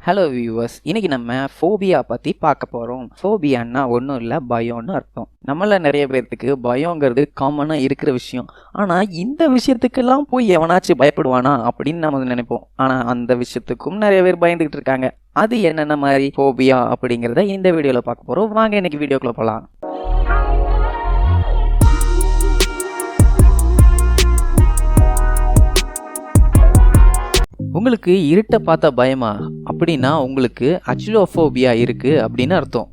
Hello viewers, இன்னைக்கு நம்ம phobia பற்றி பார்க்க போகிறோம். ஃபோபியான்னா ஒன்றும் இல்லை, பயம்னு அர்த்தம். நம்மள நிறைய பேர்த்துக்கு பயங்கிறது காமனாக இருக்கிற விஷயம். ஆனால் இந்த விஷயத்துக்கெல்லாம் போய் எவனாச்சும் பயப்படுவானா அப்படின்னு நம்ம நினைப்போம். ஆனால் அந்த விஷயத்துக்கும் நிறைய பேர் பயந்துக்கிட்டு இருக்காங்க. அது என்னென்ன மாதிரி ஃபோபியா அப்படிங்கிறத இந்த வீடியோவில் பார்க்க போகிறோம். வாங்க இன்னைக்கு வீடியோக்குள்ள போகலாம். உங்களுக்கு இருட்டை பார்த்தா பயமா அப்படின்னா உங்களுக்கு அஜிலோஃபோபியா இருக்குது அப்படின்னு அர்த்தம்.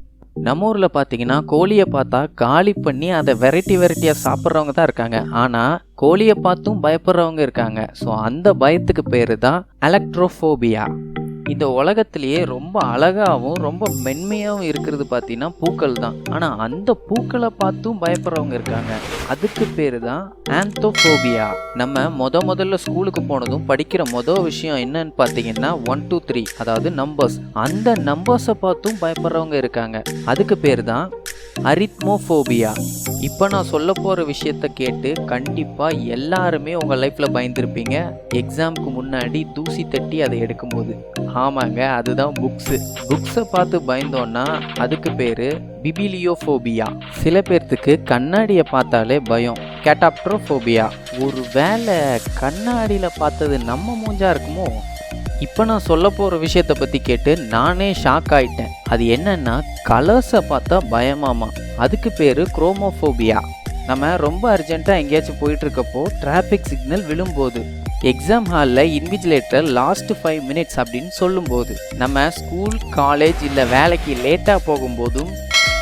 நம்ம ஊரில் பார்த்தீங்கன்னா கோழியை பார்த்தா காலி பண்ணி அதை வெரைட்டியாக சாப்பிட்றவங்க தான் இருக்காங்க. ஆனால் கோழியை பார்த்தும் பயப்படுறவங்க இருக்காங்க. ஸோ அந்த பயத்துக்கு பேர் தான் எலக்ட்ரோஃபோபியா. இந்த உலகத்திலேயே ரொம்ப அழகாகவும் ரொம்ப மென்மையாகவும் இருக்கிறது பார்த்தீங்கன்னா பூக்கள் தான். ஆனால் அந்த பூக்களை பார்த்தும் பயப்படுறவங்க இருக்காங்க. அதுக்கு பேர் தான் ஆந்தோஃபோபியா. நம்ம முதல்ல ஸ்கூலுக்கு போனதும் படிக்கிற விஷயம் என்னன்னு பார்த்தீங்கன்னா 1 2 3, அதாவது நம்பர்ஸ். அந்த நம்பர்ஸை பார்த்தும் பயப்படுறவங்க இருக்காங்க. அதுக்கு பேர் தான் அரித்மோஃபோபியா. இப்போ நான் சொல்ல போகிற விஷயத்த கேட்டு கண்டிப்பாக எல்லாருமே உங்கள் லைஃப்பில் பயந்துருப்பீங்க. எக்ஸாமுக்கு முன்னாடி தூசி தட்டி அதை எடுக்கும்போது. ஆமாங்க, அதுதான் புக்ஸை பார்த்து பயந்தோன்னா அதுக்கு பேர் பிபிலியோஃபோபியா. சில பேர்த்துக்கு கண்ணாடியை பார்த்தாலே பயம், கேட்டாப்ட்ரோஃபோபியா. ஒரு வேளை கண்ணாடியில் பார்த்தது நம்ம மூஞ்சா இருக்குமோ? இப்போ நான் சொல்ல போகிற விஷயத்தை பற்றி கேட்டு நானே ஷாக் ஆகிட்டேன். அது என்னன்னா கலர்ஸை பார்த்தா பயமாமா. அதுக்கு பேர் குரோமோஃபோபியா. நம்ம ரொம்ப அர்ஜென்ட்டாக எங்கேயாச்சும் போயிட்டுருக்கப்போ டிராஃபிக் சிக்னல் விழும்போது, எக்ஸாம் ஹாலில் இன்விஜிலேட்டர் லாஸ்ட் 5 minutes அப்படின்னு சொல்லும்போது, நம்ம ஸ்கூல் காலேஜ் இல்லை வேலைக்கு லேட்டாக போகும்போதும்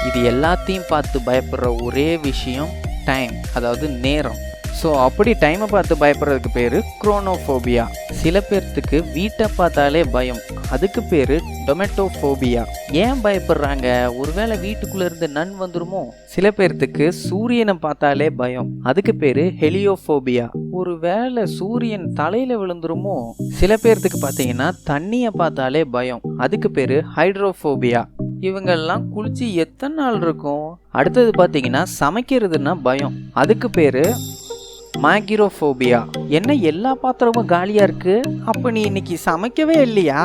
இது எல்லாத்தையும் பார்த்து பயப்படுற ஒரே விஷயம் டைம், அதாவது நேரம். ஸோ அப்படி டைமை பார்த்து பயப்படுறதுக்கு பேர் குரோனோஃபோபியா. சில பேர்த்துக்கு வீட்டை பார்த்தாலே பயம். அதுக்கு பேர் டொமேட்டோஃபோபியா. ஏன் பயப்படுறாங்க? ஒருவேளை வீட்டுக்குள்ளே இருந்து நன் வந்துருமோ? சில பேர்த்துக்கு சூரியனை பார்த்தாலே பயம். அதுக்கு பேர் ஹெலியோஃபோபியா. ஒருவேளை சூரியன் தலையில் விழுந்துருமோ? சில பேர்த்துக்கு பார்த்தீங்கன்னா தண்ணியை பார்த்தாலே பயம். அதுக்கு பேர் ஹைட்ரோஃபோபியா. இவங்கெல்லாம் குளிச்சு எத்தனை நாள் இருக்கும்? அடுத்தது பார்த்தீங்கன்னா சமைக்கிறதுனா பயம். அதுக்கு பேர் மாகிரோஃபோபியா. என்ன எல்லா பாத்திரமும் காலியாக இருக்குது, அப்போ நீ இன்னைக்கு சமைக்கவே இல்லையா?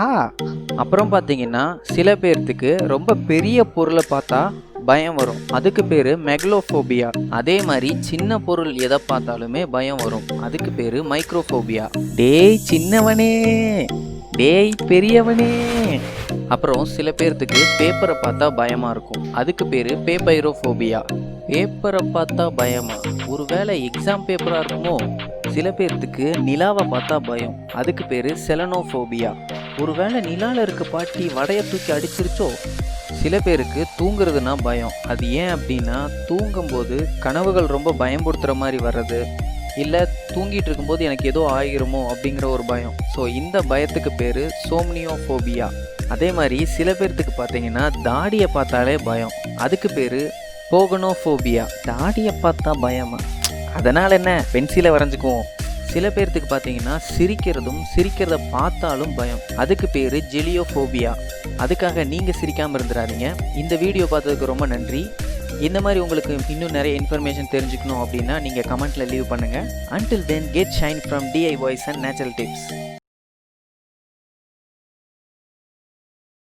அப்புறம் பார்த்தீங்கன்னா சில பேர்த்துக்கு ரொம்ப பெரிய பொருளை பார்த்தா பயம் வரும். அதுக்கு பேர் மெகலோஃபோபியா. அதே மாதிரி சின்ன பொருள் எதை பார்த்தாலுமே பயம் வரும். அதுக்கு பேர் மைக்ரோஃபோபியா. டேய் சின்னவனே, டேய் பெரியவனே. அப்புறம் சில பேர்த்துக்கு பேப்பரை பார்த்தா பயமாக இருக்கும். அதுக்கு பேர் பேப்பைரோஃபோபியா. பேப்பரை பார்த்தா பயமா? ஒருவேளை எக்ஸாம் பேப்பராக இருக்குமோ? சில பேர்த்துக்கு நிலாவை பார்த்தா பயம். அதுக்கு பேர் செலனோஃபோபியா. ஒருவேளை நிலாவில் இருக்க பாட்டி வடையை தூக்கி அடிச்சிருச்சோ? சில பேருக்கு தூங்குறதுனா பயம். அது ஏன் அப்படின்னா தூங்கும்போது கனவுகள் ரொம்ப பயம்படுத்துகிற மாதிரி வர்றது, இல்லை தூங்கிட்டு இருக்கும்போது எனக்கு ஏதோ ஆகிருமோ அப்படிங்கிற ஒரு பயம். ஸோ இந்த பயத்துக்கு பேர் சோம்னியோஃபோபியா. அதே மாதிரி சில பேர்த்துக்கு பார்த்தீங்கன்னா தாடியை பார்த்தாலே பயம். அதுக்கு பேர் போகனோஃபோபியா. தாடியை பார்த்தா பயமா? அதனால் என்ன, பென்சிலை வரைஞ்சிக்குவோம். சில பேர்த்துக்கு பார்த்தீங்கன்னா சிரிக்கிறத பார்த்தாலும் பயம். அதுக்கு பேர் ஜெலியோஃபோபியா. அதுக்காக நீங்கள் சிரிக்காமல் இருந்துடாதீங்க. இந்த வீடியோ பார்த்ததுக்கு ரொம்ப நன்றி. இந்த மாதிரி உங்களுக்கு இன்னும் நிறைய இன்ஃபர்மேஷன் தெரிஞ்சுக்கணும் அப்படின்னா நீங்கள் கமெண்ட்டில் லீவ் பண்ணுங்கள். Until then, get shine from DIYs and natural tips.